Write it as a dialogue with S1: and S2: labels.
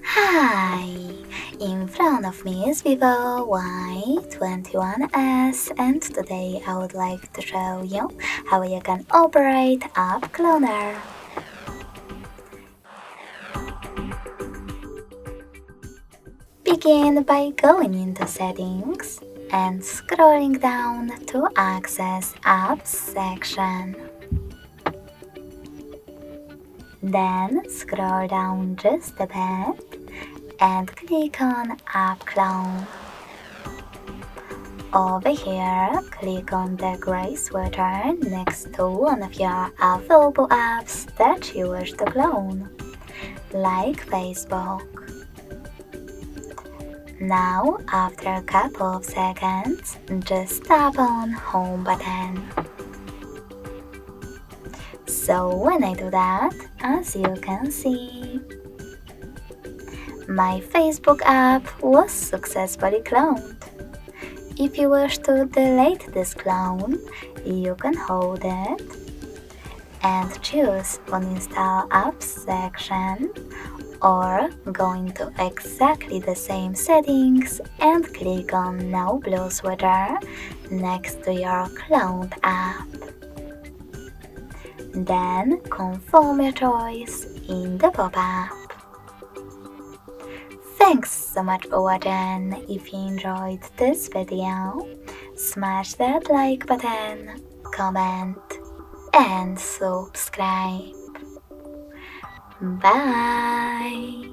S1: Hi! In front of me is Vivo Y21s, and today I would like to show you how you can operate App Cloner. Begin by going into Settings and scrolling down to access Apps section. Then scroll down just a bit and click on App Clone. Over here, click on the gray sweater next to one of your available apps that you wish to clone, like Facebook. Now, after a couple of seconds, just tap on Home button. So when I do that, as you can see, my Facebook app was successfully cloned. If you wish to delete this clone, you can hold it and choose Uninstall Apps section, or going to exactly the same settings and click on No Blue Sweater next to your cloned app. Then confirm your choice in the pop-up. Thanks so much for watching. If you enjoyed this video, smash that like button, comment, and subscribe. Bye!